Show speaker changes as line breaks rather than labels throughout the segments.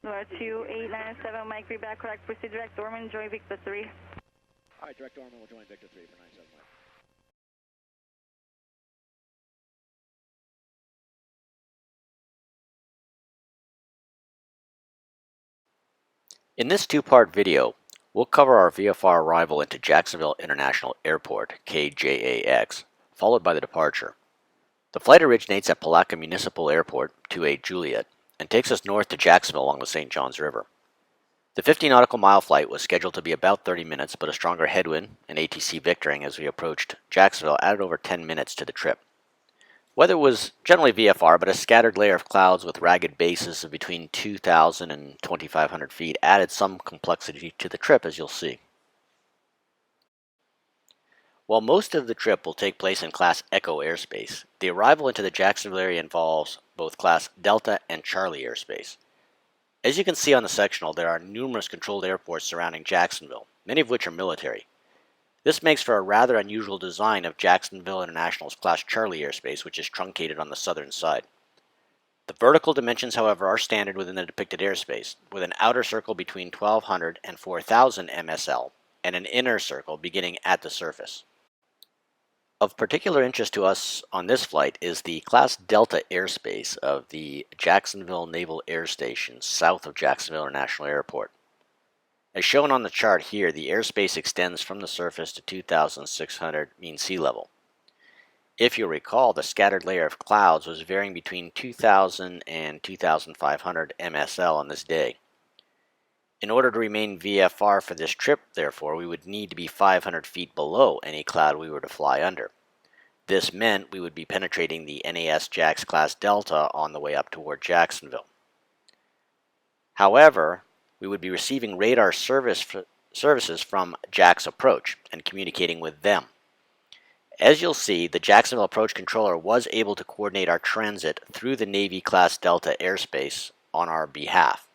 Laura 2897, Mike, read back, correct, proceed direct Orman, join Victor 3.
All right, direct Orman will join Victor 3 for 97 Mike.
In this two-part video, we'll cover our VFR arrival into Jacksonville International Airport, KJAX, followed by the departure. The flight originates at Palatka Municipal Airport, 28 Juliet, and takes us north to Jacksonville along the St. Johns River. The 50 nautical mile flight was scheduled to be about 30 minutes, but a stronger headwind and ATC victoring as we approached Jacksonville added over 10 minutes to the trip. Weather was generally VFR, but a scattered layer of clouds with ragged bases of between 2,000 and 2,500 feet added some complexity to the trip, as you'll see. While most of the trip will take place in Class Echo airspace, the arrival into the Jacksonville area involves both Class Delta and Charlie airspace. As you can see on the sectional, there are numerous controlled airports surrounding Jacksonville, many of which are military. This makes for a rather unusual design of Jacksonville International's Class Charlie airspace, which is truncated on the southern side. The vertical dimensions, however, are standard within the depicted airspace, with an outer circle between 1,200 and 4,000 MSL, and an inner circle beginning at the surface. Of particular interest to us on this flight is the Class Delta airspace of the Jacksonville Naval Air Station south of Jacksonville International Airport. As shown on the chart here, the airspace extends from the surface to 2,600 mean sea level. If you recall, the scattered layer of clouds was varying between 2,000 and 2,500 MSL on this day. In order to remain VFR for this trip, therefore, we would need to be 500 feet below any cloud we were to fly under. This meant we would be penetrating the NAS-JAX Class Delta on the way up toward Jacksonville. However, we would be receiving radar services from JAX Approach and communicating with them. As you'll see, the Jacksonville Approach Controller was able to coordinate our transit through the Navy Class Delta airspace on our behalf.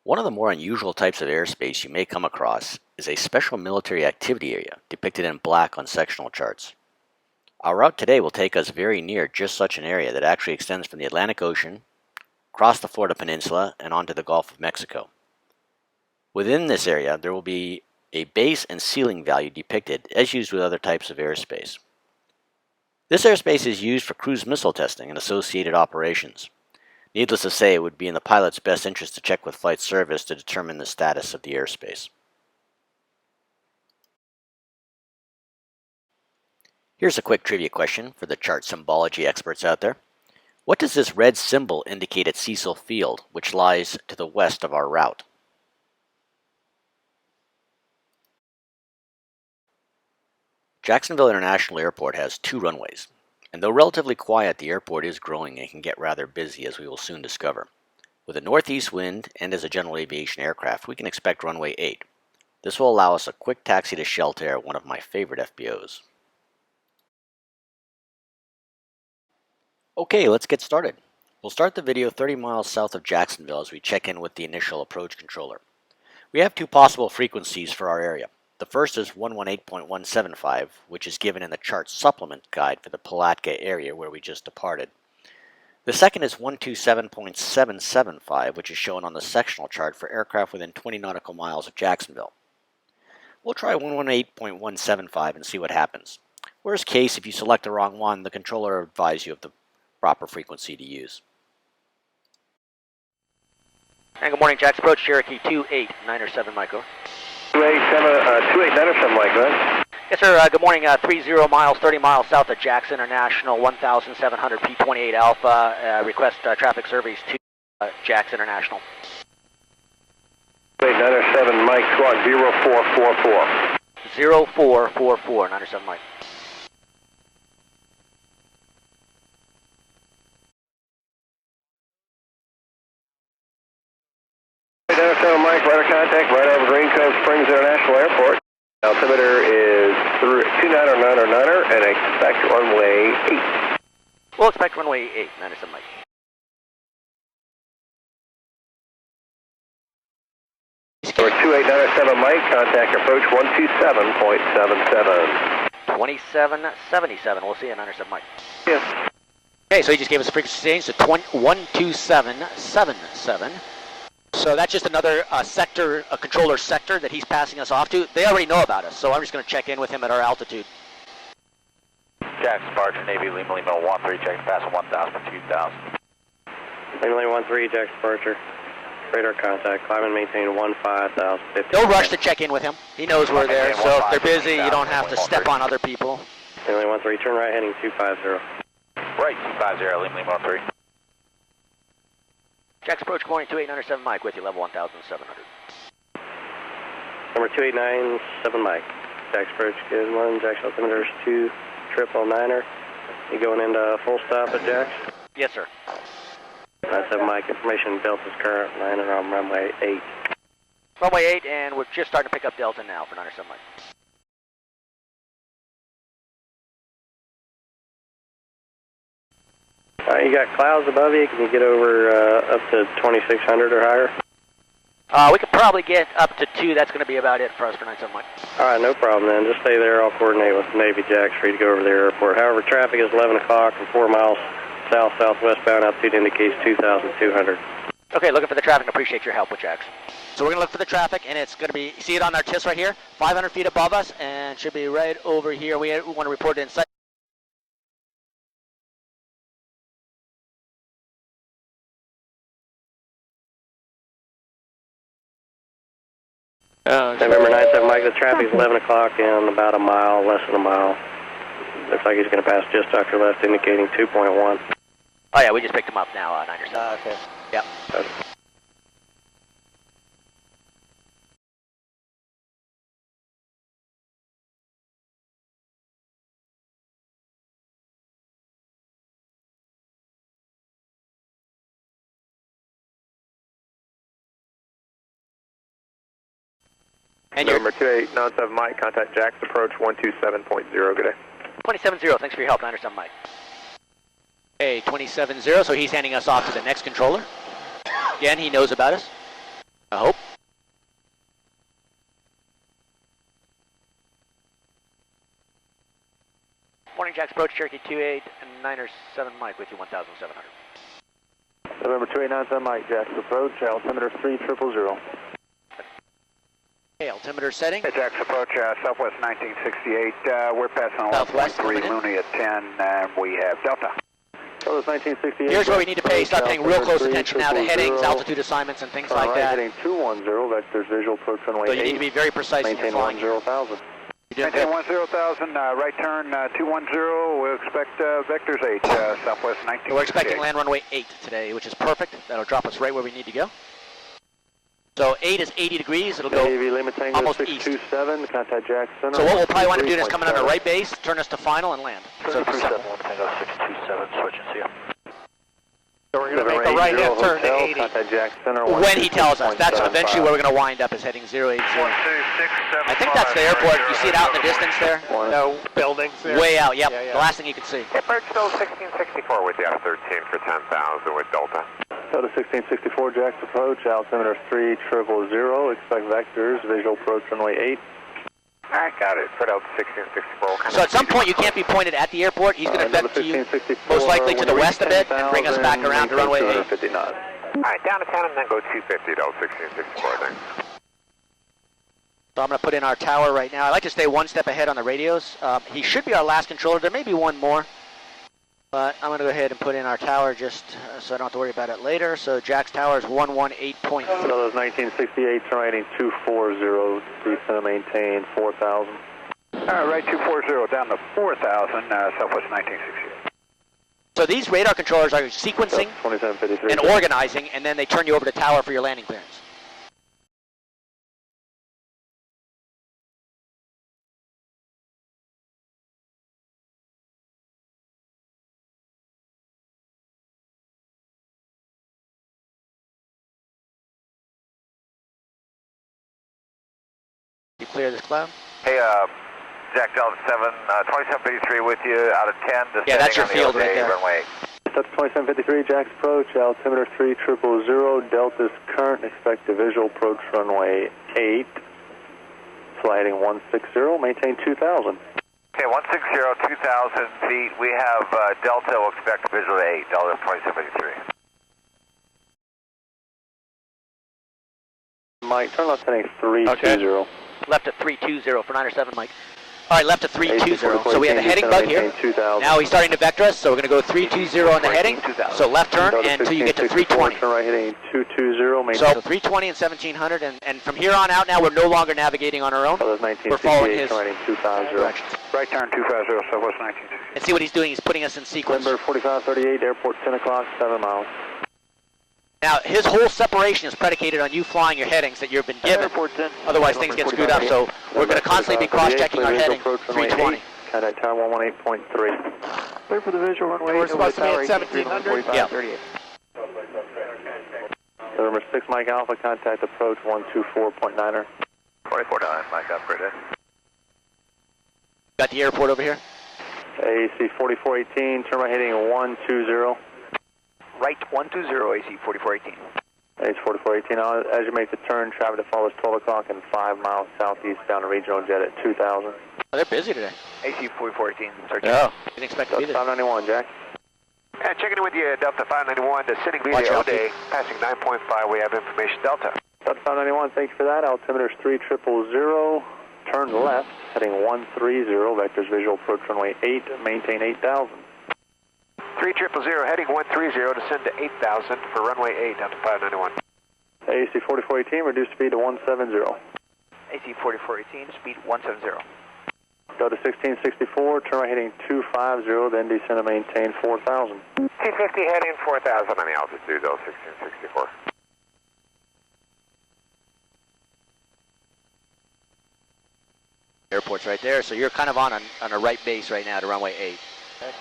One of the more unusual types of airspace you may come across is a special military activity area depicted in black on sectional charts. Our route today will take us very near just such an area that actually extends from the Atlantic Ocean, across the Florida Peninsula, and onto the Gulf of Mexico. Within this area, there will be a base and ceiling value depicted as used with other types of airspace. This airspace is used for cruise missile testing and associated operations. Needless to say, it would be in the pilot's best interest to check with flight service to determine the status of the airspace. Here's a quick trivia question for the chart symbology experts out there. What does this red symbol indicate at Cecil Field, which lies to the west of our route? Jacksonville International Airport has 2 runways. And though relatively quiet, the airport is growing and can get rather busy, as we will soon discover. With a northeast wind and as a general aviation aircraft, we can expect runway 8. This will allow us a quick taxi to Shelter, one of my favorite FBOs. Okay, let's get started. We'll start the video 30 miles south of Jacksonville as we check in with the initial approach controller. We have 2 possible frequencies for our area. The first is 118.175, which is given in the chart supplement guide for the Palatka area where we just departed. The second is 127.775, which is shown on the sectional chart for aircraft within 20 nautical miles of Jacksonville. We'll try 118.175 and see what happens. Worst case, if you select the wrong one, the controller will advise you of the proper frequency to use. And good morning, JAX approach Cherokee 2897 Mike, over.
2897 Mike, right?
Yes, sir. Good morning. 30 miles, 30 miles south of JAX International, 1,700 P28 Alpha. Request traffic surveys to JAX International.
2897 Mike, squawk 0444.
0444, 97 Mike.
Mike, radar contact right over Green Cove Springs International Airport. Altimeter is 2909er and expect runway 8.
We'll expect runway 8, 97 Mike.
For 2897 Mike, contact approach 127.77.
2777, we'll see you, 97 Mike.
Yes.
Okay, so he just gave us a frequency change to 12777. So that's just another sector, a controller sector that he's passing us off to. They already know about us, so I'm just going to check in with him at our altitude.
Jax, departure, Navy, Lima, Lima, 13, checking passing 1,000 for 2,000.
Lima, Lima, 13, Jax departure. Radar contact, climb and maintain 15,050.
No rush to check in with him. He knows we're there, so if they're busy, you don't have to step on other people.
Lima, 13, turn right heading 250.
Right, 250, Lima, Lima, 13.
Jax approach coordinate 2897 Mike with you, level 1,700.
Number 2897 Mike. Jax approach, good one. Jax altimeter's 2999er. You going into full stop at Jax?
Yes, sir.
97 Mike, information Delta's current, landing on runway 8.
Runway 8, and we're just starting to pick up Delta now for 97 Mike.
You got clouds above you. Can you get over up to 2600 or higher?
We could probably get up to 2. That's going to be about it for us for 97 Mike.
All right, no problem then. Just stay there. I'll coordinate with Navy Jax for you to go over the airport. However, traffic is 11 o'clock and 4 miles south-southwestbound. Altitude indicates 2,200.
Okay, looking for the traffic. Appreciate your help with Jax. So we're going to look for the traffic, and it's going to be, see it on our TIS right here, 500 feet above us, and should be right over here. We want to report it in sight.
November 97 Mike, the traffic's 11 o'clock and about a mile, less than a mile. Looks like he's going to pass just after left, indicating 2.1.
Oh yeah, we just picked him up now, 907.
Okay.
Yep.
Okay.
And
Number 2897 Mike, contact Jax approach 127.0. Good day.
27-0, thanks for your help, 907 Mike. Okay, 27-0, so he's handing us off to the next controller. Again, he knows about us, I hope. Morning, Jax approach, Cherokee 28 and 907 Mike with you, 1,700.
November 2897 Mike, Jax approach, altimeter 3000.
Okay, altimeter setting.
Hey, Jax approach, southwest 1968. We're passing on
Southwest,
1.3 Mooney at 10, and we have Delta.
Southwest 1968.
Here's where we need to start paying real close attention now to headings, altitude assignments, and things like that.
Heading 210, vectors visual approach runway 8.
So you need to be very precise in your flying.
Maintain 10,000.
Maintain 10,000, right turn 210, we'll expect vectors 8, southwest 1968.
We're expecting land runway 8 today, which is perfect. That'll drop us right where we need to go. So 8 is 80 degrees, it'll go
Navy Lima Tango
almost
627,
east.
contact Jax Center.
So what we'll probably want to do is come in on our right base, turn us to final, and land. So
Tango 627, switching to you.
So we're going to make a right-hand turn to 80.
Contact Jax Center.
When he tells us. That's eventually where we're going to wind up, is heading 080. I think that's the airport. You see it out in the distance there?
No buildings there.
Way out, yep. The last thing you can see.
Approach still 1664 with you, 13 for 10,000 with Delta.
Delta 1664, Jax approach, altimeter 3000, expect vectors, visual approach runway 8.
Alright, got it. For Delta 1664.
So at some point you can't be pointed at the airport. He's going to vect to you, most likely to the west a bit, and bring us back around to runway 8.
Alright, down to 10 and then go 250, Delta 1664, thanks.
So I'm going to put in our tower right now. I like to stay one step ahead on the radios. He should be our last controller. There may be one more. But I'm going to go ahead and put in our tower just so I don't have to worry about it later. So Jax Tower is 118.3.
So those 1968, turning 240, descend maintain 4,000.
Right, 240 down to 4,000, southwest 1968.
So these radar controllers are sequencing
2753.
and organizing, and then they turn you over to tower for your landing clearance. You clear this cloud?
Hey, Jack Delta 2753 with you out of 10.
Yeah, that's your field right there.
Runway.
Delta 2753, Jax approach, altimeter 3000, Delta's current, expect a visual approach runway 8, sliding 160, maintain 2,000.
Okay, 160, 2,000 feet. We have Delta, we'll expect visual 8, Delta 2753.
Mike, turn left heading 320.
Okay. Left at 320 for 907, Mike. All right, left at 320. So we have a heading bug here. Now he's starting to vector us, so we're going to go 320 on the heading. So left turn until you get to 320.
Turn right heading 220.
So 320 and 1700, and from here on out now we're no longer navigating on our own. We're following his directions.
Right turn 250, Southwest 1960.
And see what he's doing, he's putting us in sequence.
Number 4538, airport 10 o'clock, 7 miles.
Now, his whole separation is predicated on you flying your headings that you've been given. Otherwise, things get screwed up. So we're going to constantly be cross-checking our heading. 320.
Contact tower 118.3.
Clear for the visual runway.
We're supposed to be at 1700.
Yeah.
Number 6, Mike Alpha, contact approach 124.9er.
24.9, Mike, upgraded.
Got the airport over here?
AC 4418, turn right heading 120.
Right 120, AC 4418.
AC 4418, as you make the turn, traffic to follow is 12 o'clock and 5 miles southeast down to regional jet at 2000.
Oh, they're busy today.
AC 4418, searching.
Yeah. Didn't expect to be
Delta
there.
591, Jack.
Checking in with you, Delta 591, descending via O'Day, passing 9.5, we have information, Delta.
Delta 591, thank you for that. Altimeter is 3000, turn left, heading 130, vectors visual, approach runway 8, maintain 8000.
3000, heading 130, descend to 8000 for runway 8, Delta 591.
AC 4418, reduce speed to 170.
AC 4418, speed 170.
Delta 1664, turn right heading 250, then descend and maintain 4000.
250 heading 4000 on the altitude, though, 1664.
Airport's right there, so you're kind of on a right base right now to runway 8. Okay.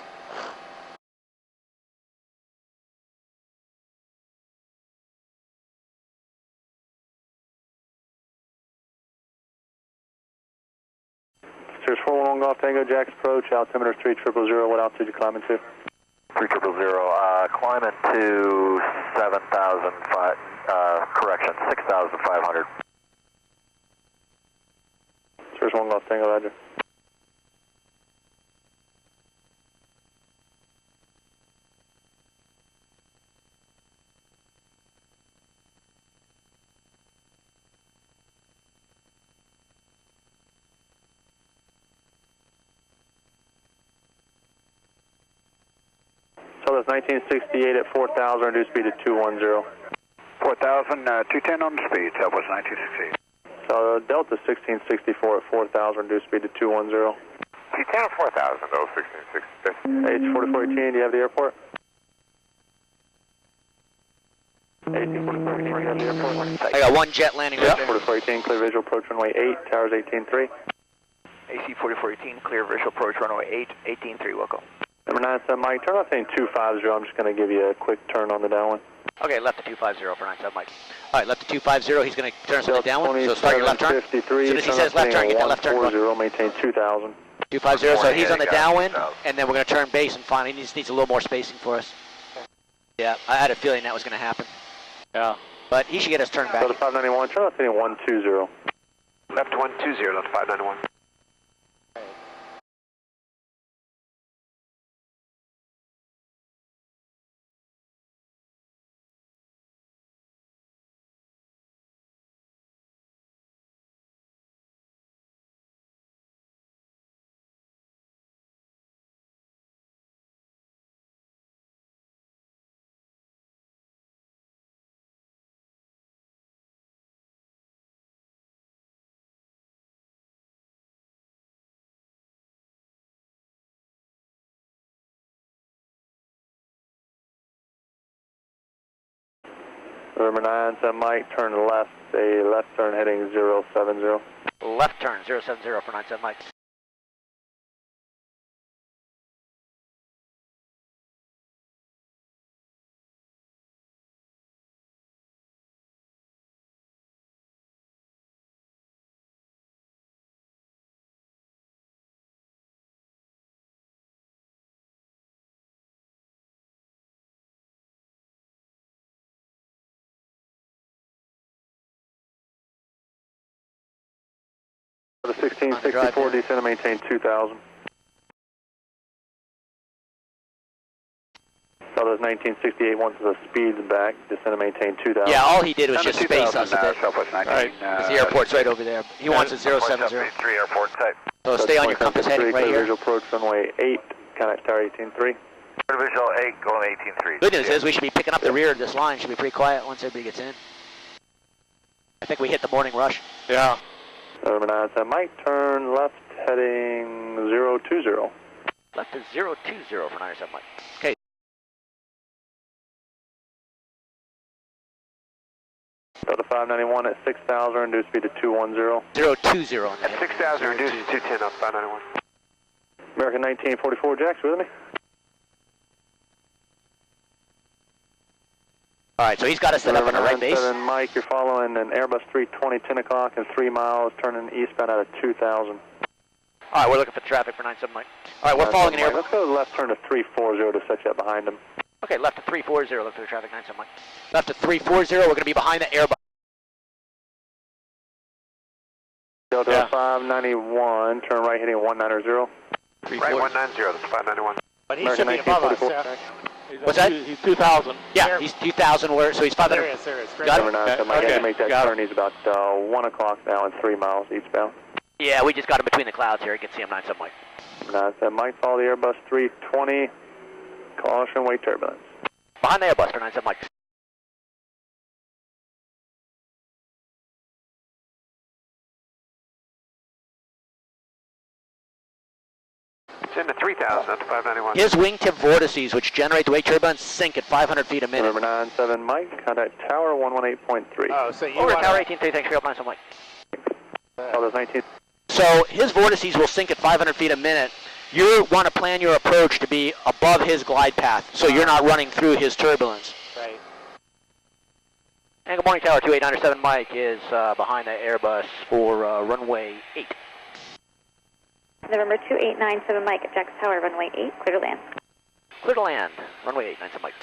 Sears 411 Golf Tango, Jax approach, altimeter 3000, what altitude you climbing to?
3000, climbing to 7,005, correction, 6,500.
Sears 1 Golf Tango, Roger. So that's 1968 at 4,000, reduced speed to 210.
4000, 210 on the speed, Southwest 1968.
So Delta 1664 at 4,000, reduced speed to 210.
210 or 4000, though, 1666.
H4418, do you have the airport? H4418, do you have the airport?
I got one jet landing right there.
4418, clear visual, approach runway 8, towers 18.3.
AC 4418, clear visual approach runway 8, 18.3, Wilco.
Number 97, Mike, turn left heading 250, I'm just going to give you a quick turn on the downwind.
Okay, left to 250 for 97, Mike. All right, left to 250, he's going to turn us on the downwind, so start your left turn. As soon as he says left turn, get that left turn going.
140, maintain 2000.
250, so he's on the downwind, and then we're going to turn base and find, he just needs a little more spacing for us. Yeah, I had a feeling that was going to happen. Yeah. But he should get us turned back.
Delta 591, turn left heading 120.
Left 120, Delta 591.
Number 97, Mike, turn left, a left turn heading 070.
Left turn, 070 for 97, Mike.
The 1664, descend and maintain 2000. Delta's 1968 wants the speeds back, descend and maintain 2,000.
Yeah, all he did was
Down to
just space
2000,
us a bit.
Southwest 19.
Right.
The airport's right over there. He wants a 070.
3 airport type.
So stay on your compass heading right
Clear
here.
visual approach runway 8, contact tower 18.3.
Visual 8, going 18.3.
Good news is we should be picking up the rear of this line. Should be pretty quiet once everybody gets in. I think we hit the morning rush.
Yeah.
Urban 9, Mike, turn left heading 020.
Left is 020 for 97 Mike. Okay.
Delta 591 at 6,000, reduce speed to 210.
020 on
At
that.
6,000, reduce to 210 on 591.
American 1944, Jax, with me?
All right, so he's got us set up in a right base.
97 Mike, you're following an Airbus 320, 10 o'clock and 3 miles, turning eastbound out of 2,000.
All right, we're looking for traffic for 97 Mike. All right, we're following an Airbus.
Let's go left turn to 340 to set you up behind him.
Okay, left to 340, look for the traffic 97 Mike. Left to 340, we're going to be behind the Airbus.
Delta 591, turn right heading 190.
Right 190, that's 591.
But he
American
should be above us,
1944.
yeah.
What's that?
He's 2,000.
Yeah, he's 2,000, so he's 500.
There he is, there he is.
Got it?
Number 9, Mike,
Okay,
I can make that
got
turn. He's about 1 o'clock now and 3 miles eastbound.
Yeah, we just got him between the clouds here. You can see him 97 Mike.
97 Mike, follow the Airbus 320, caution, wait turbulence.
Behind the Airbus for 97 Mike.
It's into 3,000 at 591.
His wingtip vortices, which generate the wake turbulence, sink at 500 feet a minute.
Number 97 Mike, contact tower 118.3.
Oh, so you
Over
want
tower 18.3, thanks for your help, 97 Mike.
Delta's 19.
So his vortices will sink at 500 feet a minute. You want to plan your approach to be above his glide path, so you're not running through his turbulence.
Right.
And good morning, tower 2897 Mike is behind the Airbus for runway 8.
November 2897 Mike at Jax Tower, runway 8, clear to land.
Clear to land, runway 8, 97 Mike.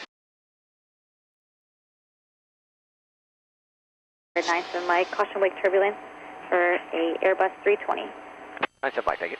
97 Mike, caution wake turbulence for a Airbus 320.
97 Mike, thank you.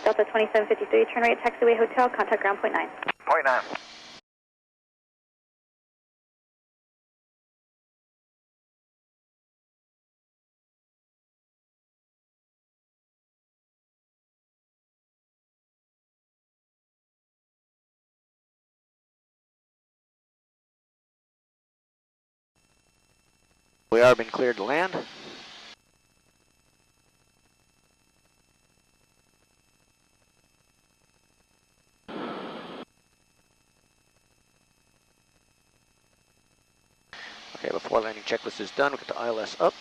Delta 2753, turn right at taxiway hotel, contact ground point 9.
Point 9.
We are being cleared to land. Okay, before landing checklist is done, we'll get the ILS up.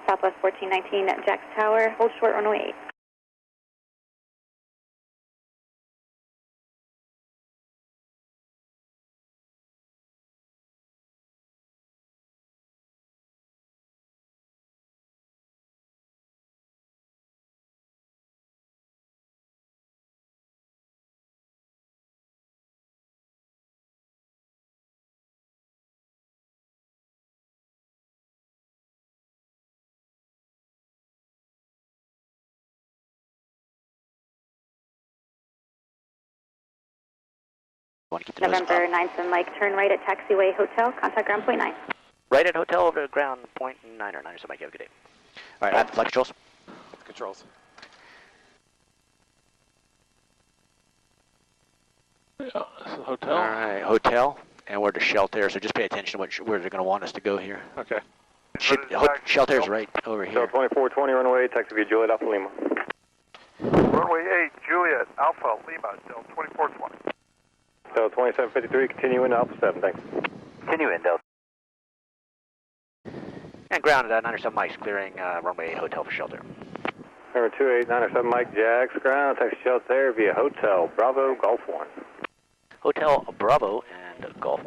Southwest 1419 at Jax Tower, hold short runway 8.
Want to keep the nose
November
up.
97 Mike, turn right at taxiway hotel, contact ground point 9.
Right at hotel over to ground point 9 or 9, so Mike, have a good day. All right, I have the flight controls.
Controls. Yeah, this is a hotel.
All right, hotel, and we're to shelter, so just pay attention to where they're going to want us to go here.
Okay.
Shelter's right over here.
2420 runway, taxi via Juliet Alpha Lima.
Runway 8, Juliet, Alpha, Lima, Del 2420.
Delta 2753, continue in Alpha 7, thanks.
Continue in, Del.
And ground at 97 Mike's clearing runway 8 hotel for shelter.
Number 28907 Mike Jax, ground, taxi shelter there via Hotel Bravo Golf 1.
Hotel Bravo and Golf